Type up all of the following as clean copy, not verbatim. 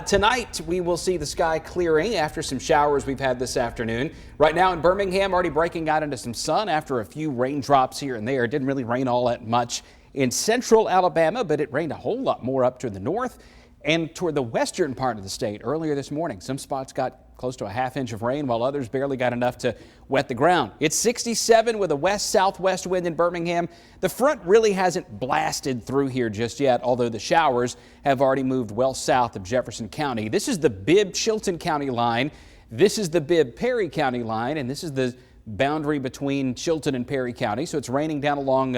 Tonight, we will see the sky clearing after some showers we've had this afternoon. Right now in Birmingham, already breaking out into some sun after a few raindrops here and there. It didn't really rain all that much in central Alabama, but it rained a whole lot more up to the north and toward the western part of the state earlier this morning. Some spots got close to a half-inch of rain, while others barely got enough to wet the ground. It's 67 with a west-southwest wind in Birmingham. The front really hasn't blasted through here just yet, although the showers have already moved well south of Jefferson County. This is the Bibb-Chilton County line. This is the Bibb-Perry County line, and this is the boundary between Chilton and Perry County. So it's raining down along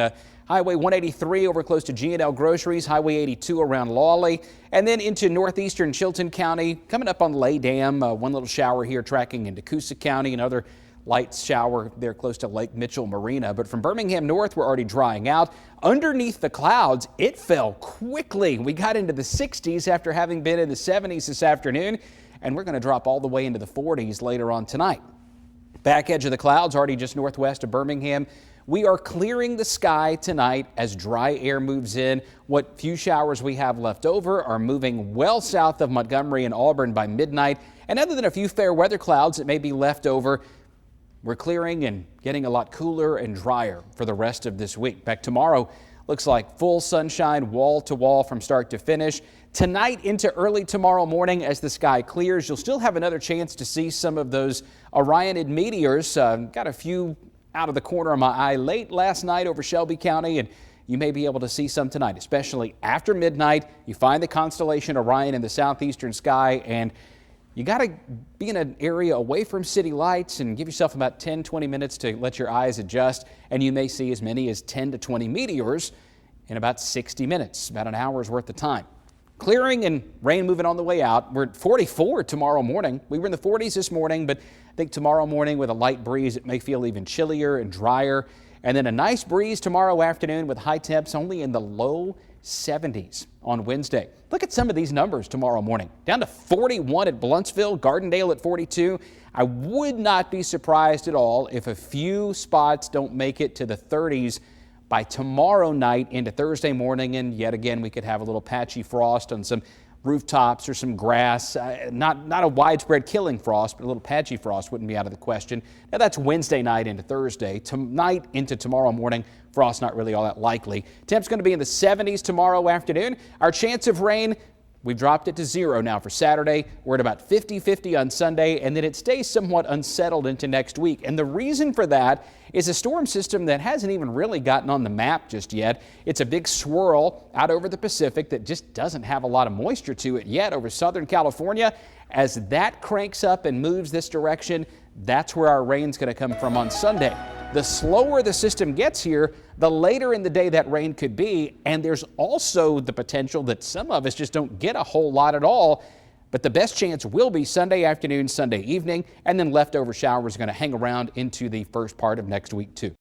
Highway 183 over close to G&L Groceries, Highway 82 around Lawley, and then into northeastern Chilton County, coming up on Lay Dam. One little shower here tracking into Coosa County, another light shower there close to Lake Mitchell Marina. But from Birmingham north, we're already drying out. Underneath the clouds, it fell quickly. We got into the 60s after having been in the 70s this afternoon, and we're going to drop all the way into the 40s later on tonight. Back edge of the clouds, already just northwest of Birmingham. We are clearing the sky tonight as dry air moves in. What few showers we have left over are moving well south of Montgomery and Auburn by midnight. And other than a few fair weather clouds that may be left over, we're clearing and getting a lot cooler and drier for the rest of this week. Back tomorrow, looks like full sunshine wall to wall from start to finish. Tonight into early tomorrow morning as the sky clears, you'll still have another chance to see some of those Orionid meteors. Got a few out of the corner of my eye late last night over Shelby County, and you may be able to see some tonight, especially after midnight. You find the constellation Orion in the southeastern sky, and you got to be in an area away from city lights and give yourself about 10-20 minutes to let your eyes adjust, and you may see as many as 10 to 20 meteors in about 60 minutes, about an hour's worth of time. Clearing and rain moving on the way out. We're at 44 tomorrow morning. We were in the 40s this morning, but I think tomorrow morning with a light breeze, it may feel even chillier and drier. And then a nice breeze tomorrow afternoon with high temps only in the low 70s on Wednesday. Look at some of these numbers tomorrow morning. Down to 41 at Bluntsville, Gardendale at 42. I would not be surprised at all if a few spots don't make it to the 30s by tomorrow night into Thursday morning, and yet again we could have a little patchy frost on some rooftops or some grass. Not a widespread killing frost, but a little patchy frost wouldn't be out of the question. Now that's Wednesday night into Thursday. Tonight into tomorrow morning, frost not really all that likely. Temps going to be in the 70s tomorrow afternoon. Our chance of rain, we've dropped it to 0 now for Saturday. We're at about 50-50 on Sunday, and then it stays somewhat unsettled into next week. And the reason for that is a storm system that hasn't even really gotten on the map just yet. It's a big swirl out over the Pacific that just doesn't have a lot of moisture to it yet over Southern California. As that cranks up and moves this direction, that's where our rain's going to come from on Sunday. The slower the system gets here, the later in the day that rain could be, and there's also the potential that some of us just don't get a whole lot at all. But the best chance will be Sunday afternoon, Sunday evening, and then leftover showers are going to hang around into the first part of next week too.